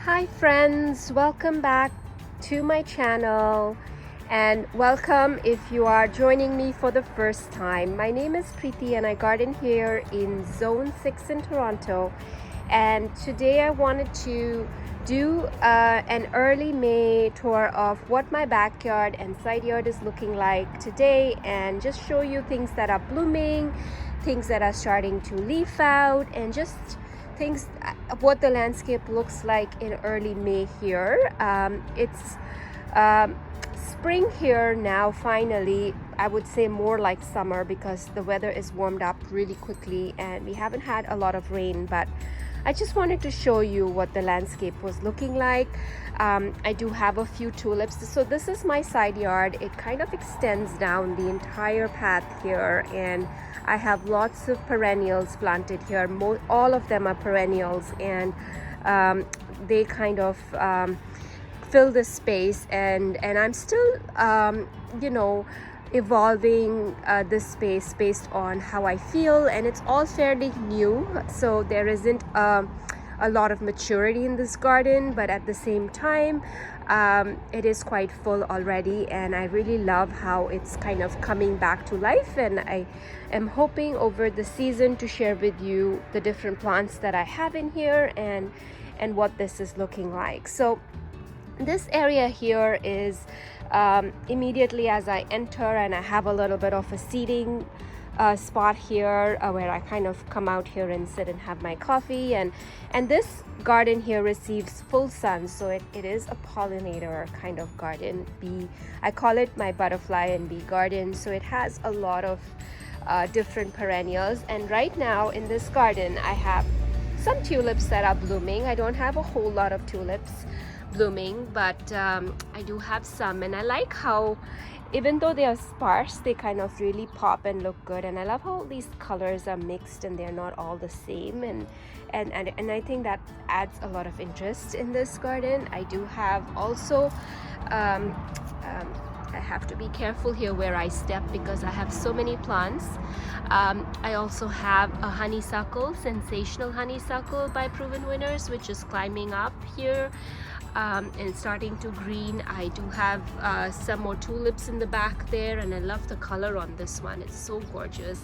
Hi friends, welcome back to my channel and welcome if you are joining me for the first time. My name is Preeti and I garden here in Zone 6 in Toronto, and today I wanted to do an early May tour of what my backyard and side yard is looking like today, and just show you things that are blooming, things that are starting to leaf out, and just things what the landscape looks like in early May here. It's spring here now finally. I would say more like summer because the weather is warmed up really quickly and we haven't had a lot of rain, but I just wanted to show you what the landscape was looking like. I do have a few tulips. So this is my side yard. It kind of extends down the entire path here, and I have lots of perennials planted here. All of them are perennials, and they kind of fill the space, and I'm still evolving this space based on how I feel, and it's all fairly new, so there isn't a lot of maturity in this garden, but at the same time it is quite full already, and I really love how it's kind of coming back to life, and I am hoping over the season to share with you the different plants that I have in here and what this is looking like. So this area here is immediately as I enter, and I have a little bit of a seating spot here where I kind of come out here and sit and have my coffee, and this garden here receives full sun, so it is a pollinator kind of garden. I call it my butterfly and bee garden. So it has a lot of different perennials, and right now in this garden I have some tulips that are blooming. I don't have a whole lot of tulips blooming, but I do have some, and I like how even though they are sparse, they kind of really pop and look good, and I love how these colors are mixed and they're not all the same, and I think that adds a lot of interest in this garden. I do have also I have to be careful here where I step because I have so many plants. I also have a honeysuckle, sensational honeysuckle by Proven Winners, which is climbing up here and starting to green. I do have some more tulips in the back there, and I love the color on this one. It's so gorgeous.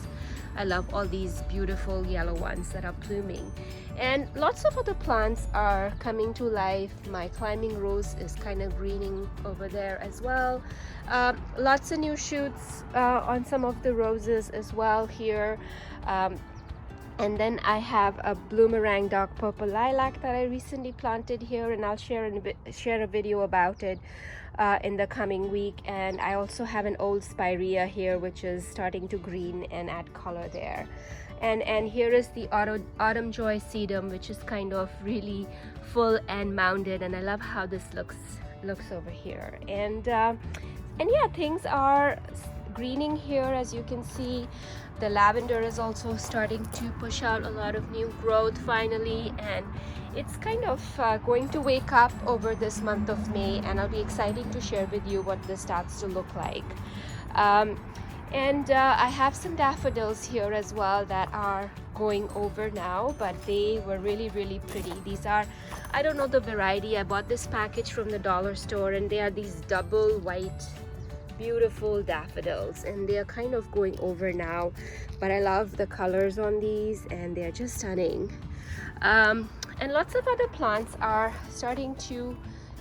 I love all these beautiful yellow ones that are blooming, and lots of other plants are coming to life. My climbing rose is kind of greening over there as well. Lots of new shoots on some of the roses as well here. And then I have a bloomerang dark purple lilac that I recently planted here, and I'll share a video about it in the coming week. And I also have an old Spirea here, which is starting to green and add color there. And here is the autumn Joy Sedum, which is kind of really full and mounded, and I love how this looks over here. And yeah, things are greening here, as you can see. The lavender is also starting to push out a lot of new growth finally, and it's kind of going to wake up over this month of May, and I'll be excited to share with you what this starts to look like. And I have some daffodils here as well that are going over now, but they were really pretty. These are, I don't know the variety. I bought this package from the dollar store, and they are these double white beautiful daffodils, and they are kind of going over now, but I love the colors on these, and they're just stunning. And lots of other plants are starting to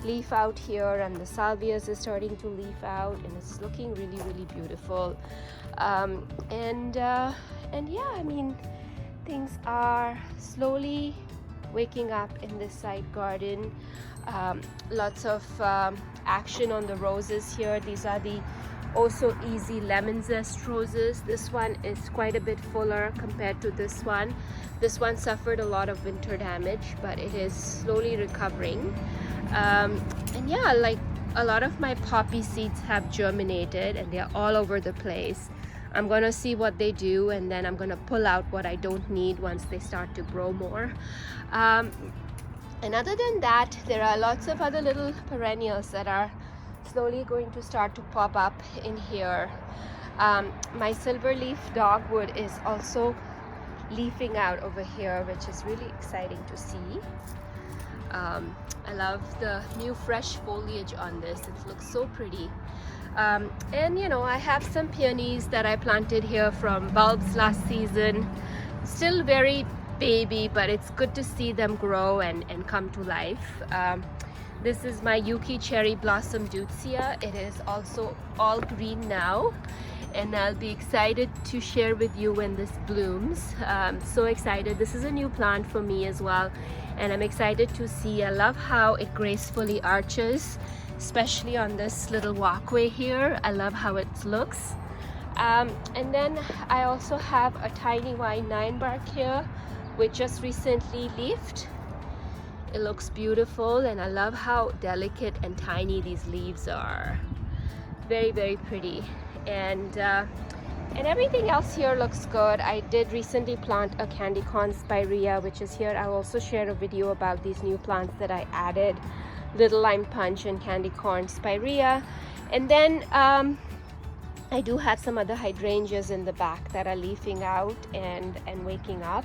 leaf out here, and the salvias is starting to leaf out, and it's looking really beautiful. And yeah, I mean, things are slowly waking up in this side garden. Lots of action on the roses here. These are the also easy lemon zest roses. This one is quite a bit fuller compared to this one. This one suffered a lot of winter damage, but it is slowly recovering. And yeah, like a lot of my poppy seeds have germinated, and they're all over the place. I'm gonna see what they do, and then I'm gonna pull out what I don't need once they start to grow more. And other than that, there are lots of other little perennials that are slowly going to start to pop up in here. My silver leaf dogwood is also leafing out over here, which is really exciting to see. I love the new fresh foliage on this. It looks so pretty. And you know, I have some peonies that I planted here from bulbs last season. Still very baby, but it's good to see them grow and come to life. This is my Yuki Cherry Blossom Deutzia. It is also all green now, and I'll be excited to share with you when this blooms. So excited. This is a new plant for me as well, and I'm excited to see. I love how it gracefully arches, especially on this little walkway here. I love how it looks. And then I also have a tiny white 9-bark here, which just recently leafed. It looks beautiful, and I love how delicate and tiny these leaves are. Very, very pretty. And everything else here looks good. I did recently plant a candy corn Spirea, which is here. I'll also share a video about these new plants that I added. Little lime punch and candy corn Spirea. And then I do have some other hydrangeas in the back that are leafing out and waking up.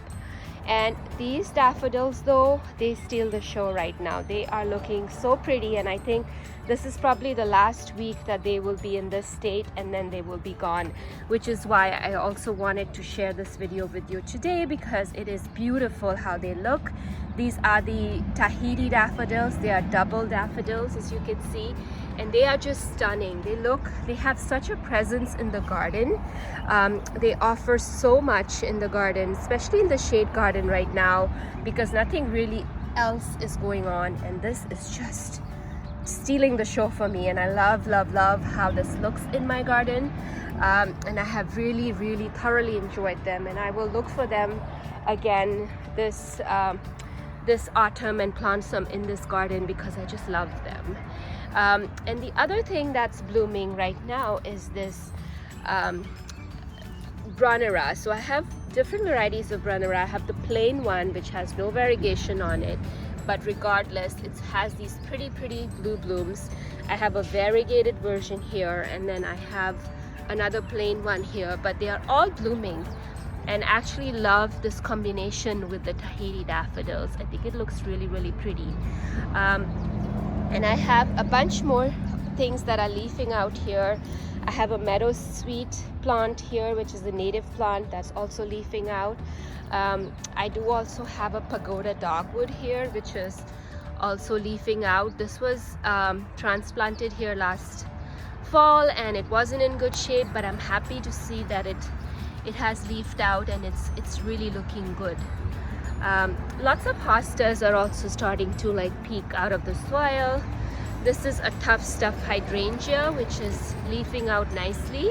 And these daffodils, though, they steal the show right now. They are looking so pretty, and I think this is probably the last week that they will be in this state, and then they will be gone, which is why I also wanted to share this video with you today, because it is beautiful how they look. These are the Tahiti daffodils. They are double daffodils, as you can see, and they are just stunning. They have such a presence in the garden. They offer so much in the garden, especially in the shade garden right now, because nothing really else is going on, and this is just stealing the show for me. And I love, love, love how this looks in my garden, and I have really, really thoroughly enjoyed them, and I will look for them again this autumn and plant some in this garden because I just love them. And the other thing that's blooming right now is this Granora. So I have different varieties of Granora. I have the plain one, which has no variegation on it, but regardless, it has these pretty blue blooms. I have a variegated version here, and then I have another plain one here, but they are all blooming. And actually love this combination with the Tahiti daffodils. I think it looks really, really pretty. And I have a bunch more things that are leafing out here. I have a meadow sweet plant here, which is a native plant that's also leafing out. I do also have a Pagoda Dogwood here, which is also leafing out. This was transplanted here last fall, and it wasn't in good shape, but I'm happy to see that it has leafed out, and it's really looking good. Lots of hostas are also starting to like peek out of the soil. This is a tough stuff hydrangea, which is leafing out nicely.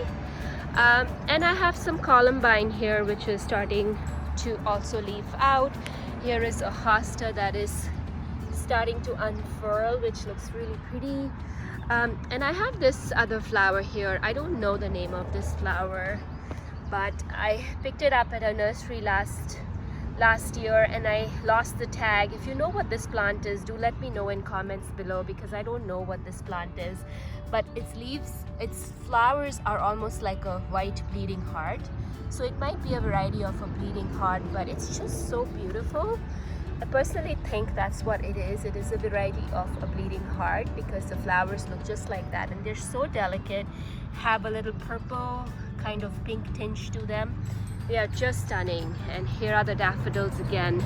And I have some columbine here, which is starting to also leaf out. Here is a hosta that is starting to unfurl, which looks really pretty. And I have this other flower here. I don't know the name of this flower, but I picked it up at a nursery last year, and I lost the tag. If you know what this plant is, do let me know in comments below, because I don't know what this plant is. But its flowers are almost like a white bleeding heart, so it might be a variety of a bleeding heart, but it's just so beautiful. I personally think that's what it is. It is a variety of a bleeding heart, because the flowers look just like that, and they're so delicate, have a little purple kind of pink tinge to them. They are just stunning. And here are the daffodils again.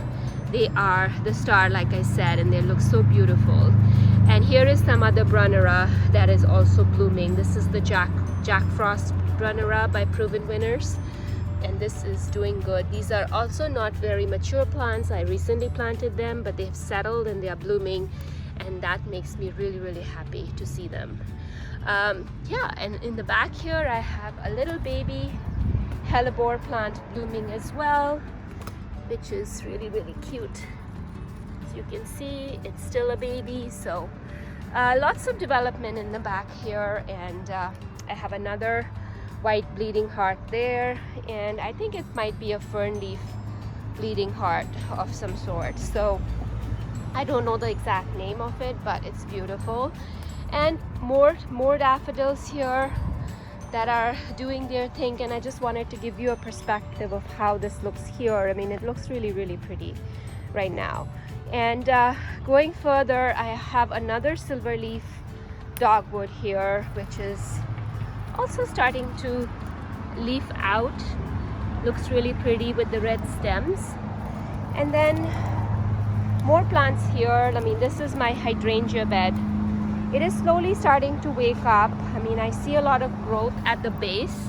They are the star, like I said, and they look so beautiful. And here is some other Granora that is also blooming. This is the Jack Frost Granora by Proven Winners, and this is doing good. These are also not very mature plants. I recently planted them, but they've settled and they are blooming, and that makes me really, really happy to see them. Yeah, and in the back here I have a little baby Hellebore plant blooming as well, which is really, really cute. As you can see, it's still a baby, so lots of development in the back here. And I have another white bleeding heart there, and I think it might be a fern leaf bleeding heart of some sort, so I don't know the exact name of it, but it's beautiful. And more daffodils here. that are doing their thing, and I just wanted to give you a perspective of how this looks here. I mean, it looks really, really pretty right now. And going further, I have another silverleaf dogwood here, which is also starting to leaf out. Looks really pretty with the red stems. And then more plants here. I mean, this is my hydrangea bed. It is slowly starting to wake up. I mean, I see a lot of growth at the base,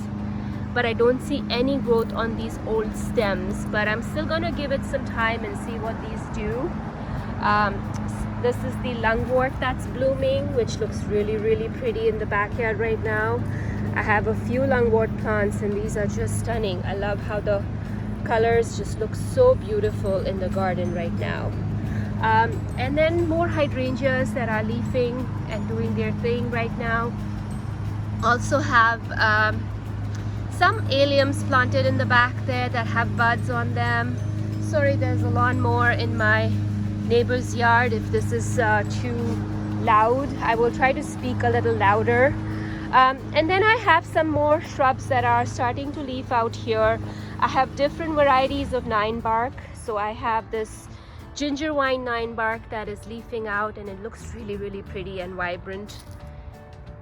but I don't see any growth on these old stems. But I'm still gonna give it some time and see what these do. This is the lungwort that's blooming, which looks really, really pretty in the backyard right now. I have a few lungwort plants, and these are just stunning. I love how the colors just look so beautiful in the garden right now. And then more hydrangeas that are leafing and doing their thing right now. Also have some alliums planted in the back there that have buds on them. Sorry, there's a lawnmower in my neighbor's yard. If this is too loud, I will try to speak a little louder. And then I have some more shrubs that are starting to leaf out here. I have different varieties of 9-bark. So I have this ginger wine 9-bark that is leafing out, and it looks really, really pretty and vibrant.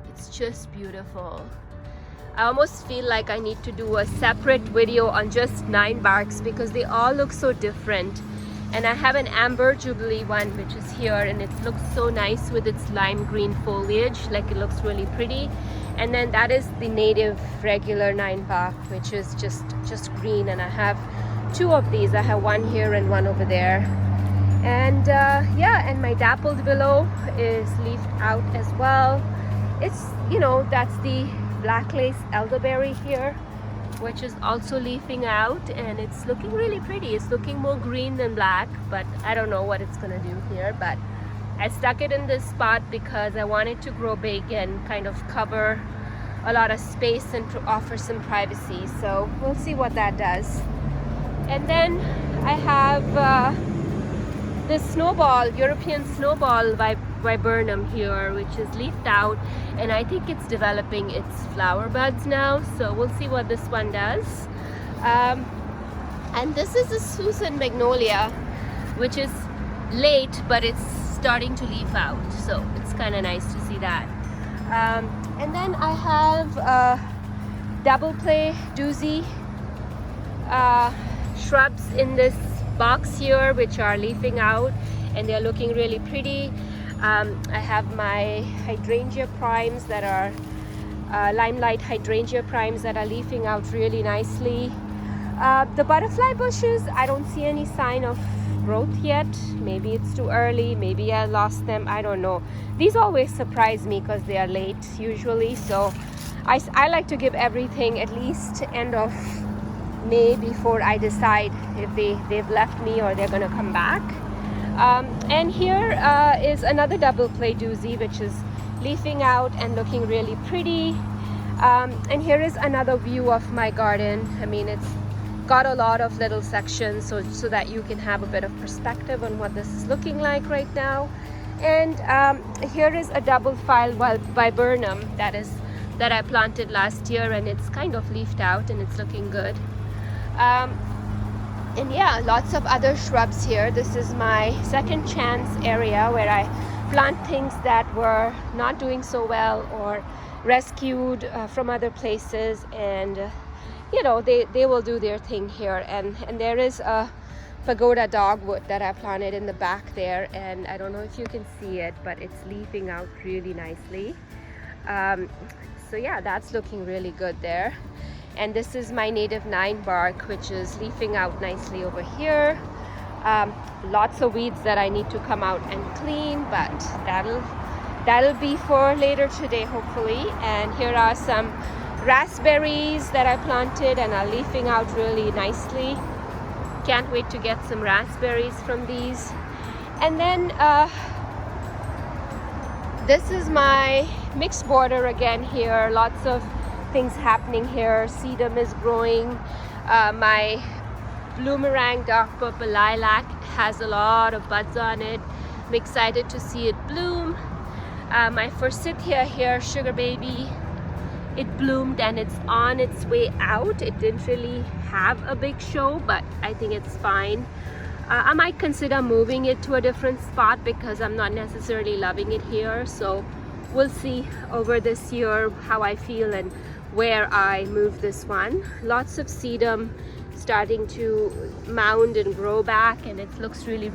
It's just beautiful. I almost feel like I need to do a separate video on just 9-barks because they all look so different. And I have an amber jubilee one, which is here, and it looks so nice with its lime green foliage. Like, it looks really pretty. And then that is the native regular 9-bark, which is just green. And I have 2 of these. I have one here and one over there. And yeah, and my dappled willow is leafed out as well. It's, you know, that's the black lace elderberry here, which is also leafing out, and it's looking really pretty. It's looking more green than black, but I don't know what it's gonna do here. But I stuck it in this spot because I wanted to grow big and kind of cover a lot of space and to offer some privacy. So we'll see what that does. And then I have this snowball, European snowball viburnum here, which is leafed out, and I think it's developing its flower buds now. So we'll see what this one does. And this is a Susan magnolia, which is late, but it's starting to leaf out. So it's kind of nice to see that. And then I have a double play doozy shrubs in this box here, which are leafing out, and they're looking really pretty. I have my hydrangea primes that are limelight hydrangea primes that are leafing out really nicely. The butterfly bushes, I don't see any sign of growth yet. Maybe it's too early, maybe I lost them, I don't know. These always surprise me because they are late usually, so I like to give everything at least end of May before I decide if they've left me or they're gonna come back. And here is another double play doozy, which is leafing out and looking really pretty. And here is another view of my garden. I mean, it's got a lot of little sections so that you can have a bit of perspective on what this is looking like right now. And here is a double file viburnum that I planted last year, and it's kind of leafed out and it's looking good. And yeah, lots of other shrubs here. This is my second chance area where I plant things that were not doing so well or rescued from other places, and you know, they will do their thing here. And there is a Pagoda Dogwood that I planted in the back there, and I don't know if you can see it, but it's leafing out really nicely. So yeah, that's looking really good there. And this is my native 9-bark, which is leafing out nicely over here. Lots of weeds that I need to come out and clean, but that'll be for later today, hopefully. And here are some raspberries that I planted and are leafing out really nicely. Can't wait to get some raspberries from these. And then this is my mixed border again here. Lots of things happening here. Sedum is growing. My bloomerang dark purple lilac has a lot of buds on it. I'm excited to see it bloom. My forsythia here, sugar baby, it bloomed and it's on its way out. It didn't really have a big show, but I think it's fine. I might consider moving it to a different spot because I'm not necessarily loving it here. So we'll see over this year how I feel and where I move this one. Lots of sedum starting to mound and grow back, and it looks really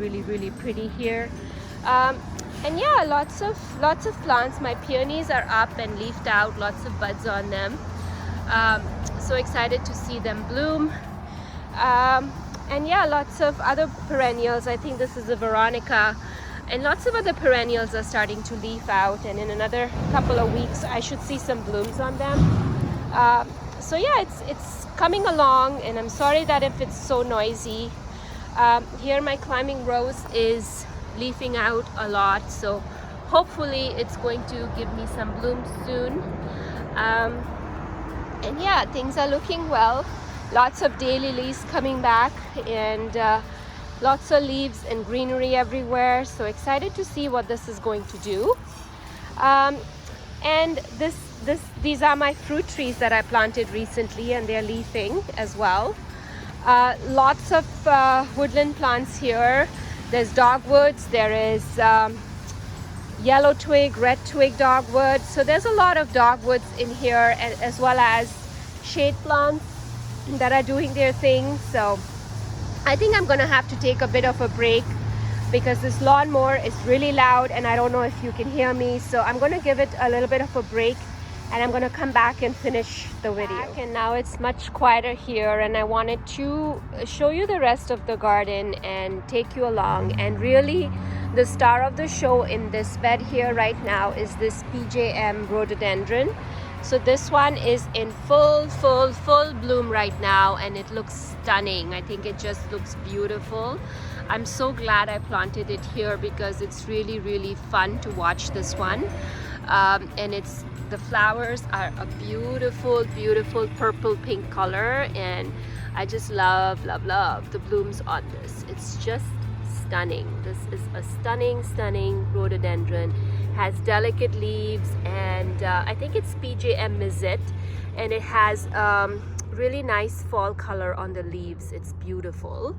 pretty here. And yeah, lots of plants. My peonies are up and leafed out, lots of buds on them. So excited to see them bloom. And yeah, lots of other perennials. I think this is a Veronica, and lots of other perennials are starting to leaf out, and in another couple of weeks I should see some blooms on them. So yeah, it's coming along, and I'm sorry that if it's so noisy. Here my climbing rose is leafing out a lot, so hopefully it's going to give me some blooms soon. And yeah, things are looking well. Lots of daylilies coming back, and lots of leaves and greenery everywhere. So excited to see what this is going to do. And these are my fruit trees that I planted recently, and they're leafing as well. Lots of woodland plants here. There's dogwoods, there is yellow twig, red twig dogwood. So there's a lot of dogwoods in here, as well as shade plants that are doing their thing. So I think I'm gonna have to take a bit of a break because this lawnmower is really loud and I don't know if you can hear me. So I'm gonna give it a little bit of a break, and I'm gonna come back and finish the video. And now it's much quieter here, and I wanted to show you the rest of the garden and take you along. And really the star of the show in this bed here right now is this Pjm Rhododendron. So this one is in full bloom right now, and it looks stunning. I think it just looks beautiful. I'm so glad I planted it here because it's really fun to watch this one. And the flowers are a beautiful purple pink color, and I just love the blooms on this. It's just stunning. This is a stunning rhododendron. Has delicate leaves, and I think it's Pjm Mizet, and it has really nice fall color on the leaves. It's beautiful.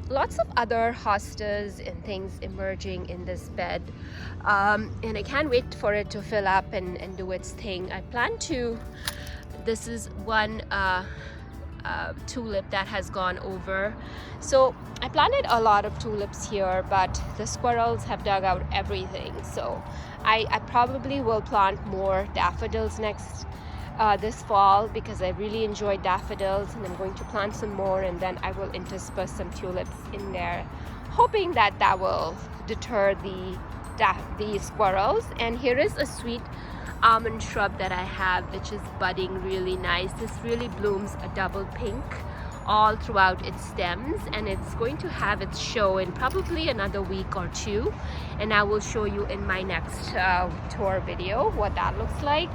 Lots of other hostas and things emerging in this bed, and I can't wait for it to fill up and do its thing. I plan to, this is one tulip that has gone over. So I planted a lot of tulips here, but the squirrels have dug out everything. So I probably will plant more daffodils this fall because I really enjoy daffodils, and I'm going to plant some more, and then I will intersperse some tulips in there, hoping that that will deter the squirrels. And here is a sweet almond shrub that I have, which is budding really nice. This really blooms a double pink all throughout its stems, and it's going to have its show in probably another week or two, and I will show you in my next tour video what that looks like.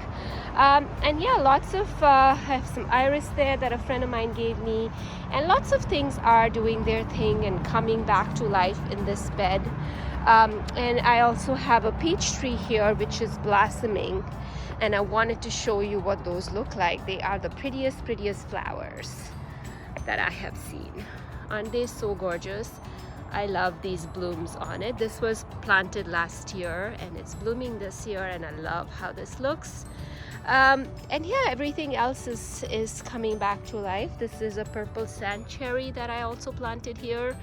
And yeah, lots of I have some iris there that a friend of mine gave me, and lots of things are doing their thing and coming back to life in this bed. And I also have a peach tree here which is blossoming, and I wanted to show you what those look like. They are the prettiest flowers that I have seen. Aren't they so gorgeous? I love these blooms on it. This was planted last year and it's blooming this year, and I love how this looks. And yeah, everything else is coming back to life. This is a purple sand cherry that I also planted here,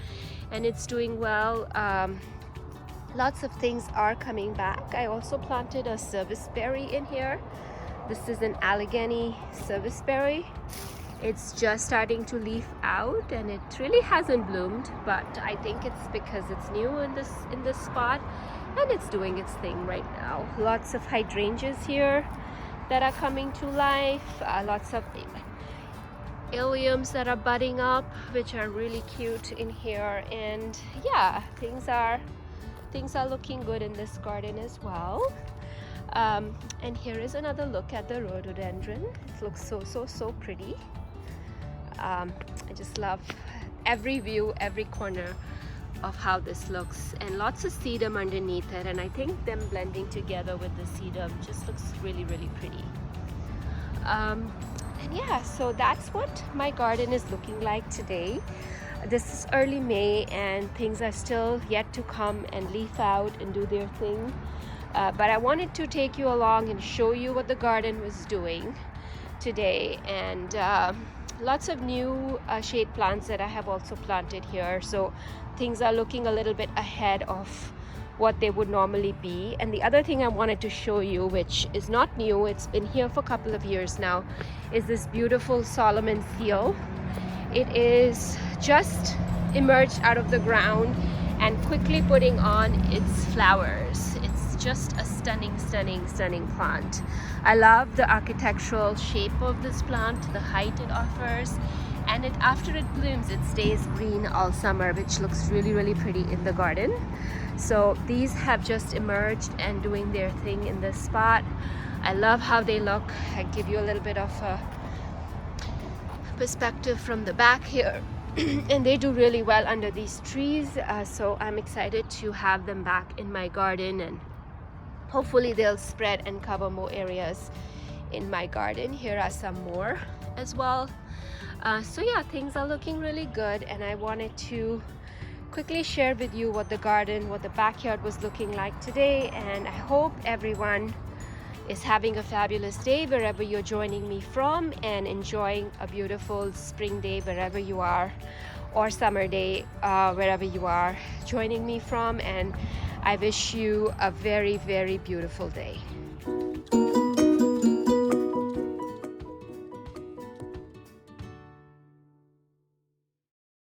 and it's doing well. Lots of things are coming back. I also planted a serviceberry in here. This is an Allegheny serviceberry. It's just starting to leaf out, and it really hasn't bloomed, but I think it's because it's new in this spot, and it's doing its thing right now. Lots of hydrangeas here that are coming to life. Lots of alliums that are budding up, which are really cute in here. And yeah, things are looking good in this garden as well. And here is another look at the rhododendron. It looks so pretty. I just love every view, every corner of how this looks, and lots of sedum underneath it, and I think them blending together with the sedum just looks really pretty. And yeah, so that's what my garden is looking like today. This is early May and things are still yet to come and leaf out and do their thing. But I wanted to take you along and show you what the garden was doing today, and lots of new shade plants that I have also planted here. So things are looking a little bit ahead of what they would normally be. And the other thing I wanted to show you, which is not new, it's been here for a couple of years now, is this beautiful Solomon seal. It is just emerged out of the ground and quickly putting on its flowers. It's just a stunning, stunning, stunning plant. I love the architectural shape of this plant, the height it offers, and after it blooms, it stays green all summer, which looks really, really pretty in the garden. So these have just emerged and doing their thing in this spot. I love how they look. I give you a little bit of a perspective from the back here. And they do really well under these trees, so I'm excited to have them back in my garden, and hopefully they'll spread and cover more areas in my garden. Here are some more as well. So yeah, things are looking really good, and I wanted to quickly share with you what the garden, what the backyard was looking like today. And I hope everyone is having a fabulous day wherever you're joining me from, and enjoying a beautiful spring day wherever you are, or summer day wherever you are joining me from. And I wish you a very, very beautiful day.